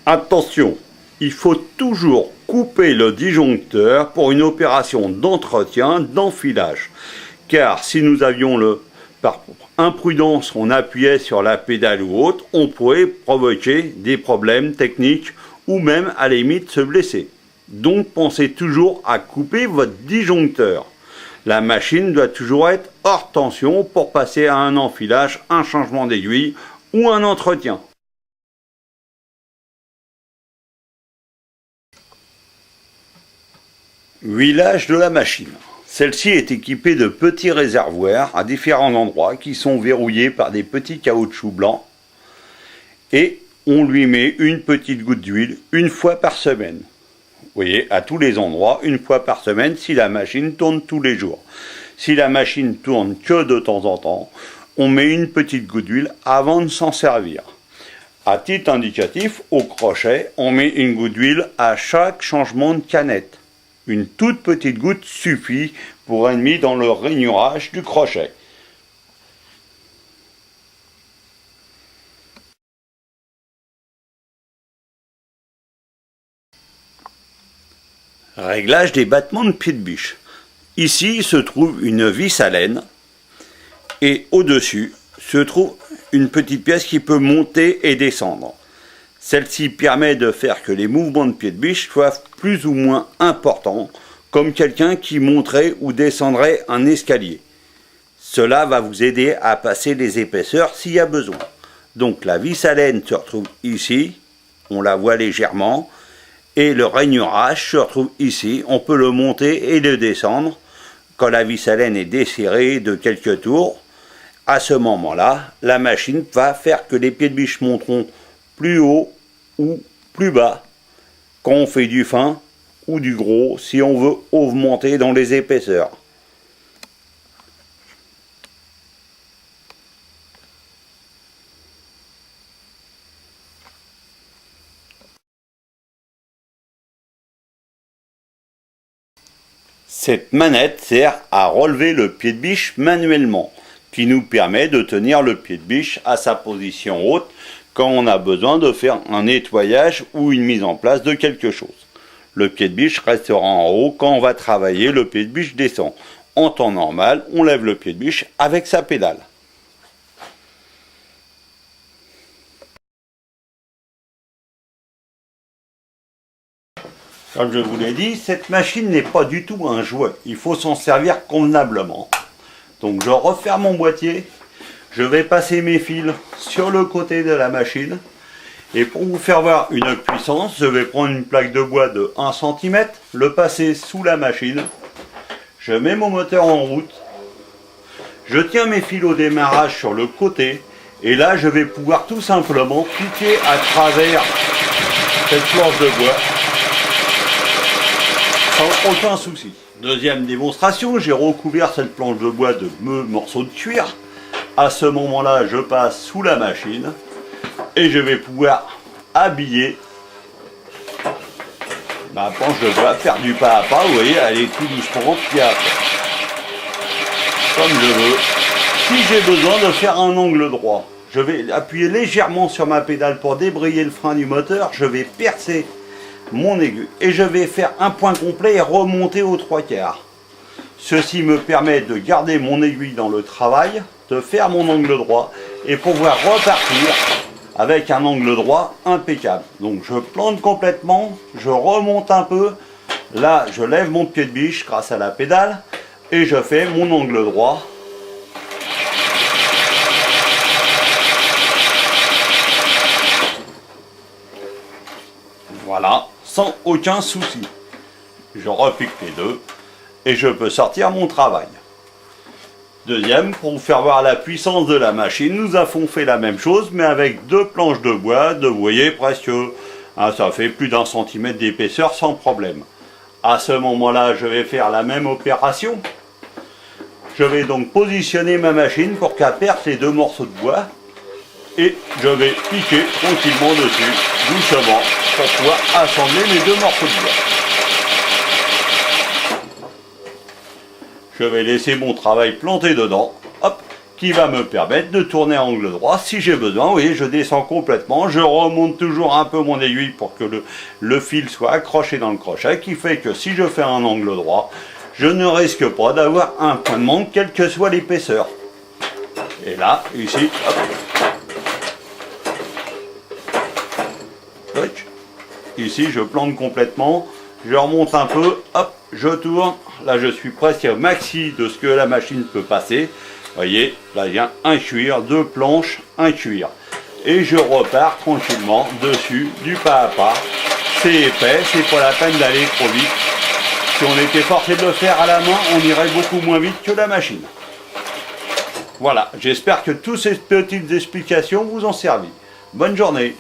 Attention, il faut toujours couper le disjoncteur pour une opération d'entretien, d'enfilage. Car si nous avions par imprudence, on appuyait sur la pédale ou autre, on pourrait provoquer des problèmes techniques ou même à la limite se blesser. Donc pensez toujours à couper votre disjoncteur. La machine doit toujours être hors tension pour passer à un enfilage, un changement d'aiguille ou un entretien. Huilage de la machine. Celle-ci est équipée de petits réservoirs à différents endroits qui sont verrouillés par des petits caoutchoucs blancs et on lui met une petite goutte d'huile une fois par semaine. Vous voyez, à tous les endroits, une fois par semaine si la machine tourne tous les jours. Si la machine tourne que de temps en temps, on met une petite goutte d'huile avant de s'en servir. À titre indicatif, au crochet, on met une goutte d'huile à chaque changement de canette. Une toute petite goutte suffit pour être mis dans le rainurage du crochet. Réglage des battements de pied de biche. Ici se trouve une vis à laine et au-dessus se trouve une petite pièce qui peut monter et descendre. Celle-ci permet de faire que les mouvements de pied de biche soient plus ou moins importants, comme quelqu'un qui monterait ou descendrait un escalier. Cela va vous aider à passer les épaisseurs s'il y a besoin. Donc la vis à laine se retrouve ici, on la voit légèrement, et le rainurage se retrouve ici, on peut le monter et le descendre. Quand la vis à laine est desserrée de quelques tours, à ce moment-là, la machine va faire que les pieds de biche monteront plus haut ou plus bas quand on fait du fin ou du gros si on veut augmenter dans les épaisseurs. Cette manette sert à relever le pied de biche manuellement, qui nous permet de tenir le pied de biche à sa position haute quand on a besoin de faire un nettoyage ou une mise en place de quelque chose. Le pied de biche restera en haut quand on va travailler, le pied de biche descend. En temps normal, on lève le pied de biche avec sa pédale. Comme je vous l'ai dit, cette machine n'est pas du tout un jouet. Il faut s'en servir convenablement. Donc je referme mon boîtier. Je vais passer mes fils sur le côté de la machine. Et pour vous faire voir une puissance, je vais prendre une plaque de bois de 1 cm, le passer sous la machine. Je mets mon moteur en route. Je tiens mes fils au démarrage sur le côté. Et là, je vais pouvoir tout simplement piquer à travers cette planche de bois sans aucun souci. Deuxième démonstration, j'ai recouvert cette planche de bois de morceaux de cuir. À ce moment-là, je passe sous la machine et je vais pouvoir habiller ma planche de bois, faire du pas à pas. Vous voyez, elle est tout doucement, pied à pas, comme je veux. Si j'ai besoin de faire un angle droit, je vais appuyer légèrement sur ma pédale pour débrayer le frein du moteur. Je vais percer mon aiguille et je vais faire un point complet et remonter aux 3/4. Ceci me permet de garder mon aiguille dans le travail, de faire mon angle droit et pouvoir repartir avec un angle droit impeccable. Donc je plante complètement, je remonte un peu, là je lève mon pied de biche grâce à la pédale et je fais mon angle droit. Voilà, sans aucun souci. Je repique les deux et je peux sortir mon travail. Deuxième, pour vous faire voir la puissance de la machine, nous avons fait la même chose, mais avec 2 planches de bois, vous voyez, presque, ça fait plus d'1 centimètre d'épaisseur sans problème. À ce moment-là, je vais faire la même opération. Je vais donc positionner ma machine pour qu'elle perce les 2 morceaux de bois. Et je vais piquer tranquillement dessus, doucement, pour pouvoir assembler les 2 morceaux de bois. Je vais laisser mon travail planter dedans, hop, qui va me permettre de tourner à angle droit si j'ai besoin. Vous voyez, je descends complètement, je remonte toujours un peu mon aiguille pour que le fil soit accroché dans le crochet, qui fait que si je fais un angle droit, je ne risque pas d'avoir un point de manque, quelle que soit l'épaisseur. Et là, ici, hop. Ici, je plante complètement, je remonte un peu, hop, je tourne. Là, je suis presque au maxi de ce que la machine peut passer. Vous voyez, là, il y a un cuir, deux planches, un cuir. Et je repars tranquillement dessus, du pas à pas. C'est épais, c'est pas la peine d'aller trop vite. Si on était forcé de le faire à la main, on irait beaucoup moins vite que la machine. Voilà, j'espère que toutes ces petites explications vous ont servi. Bonne journée.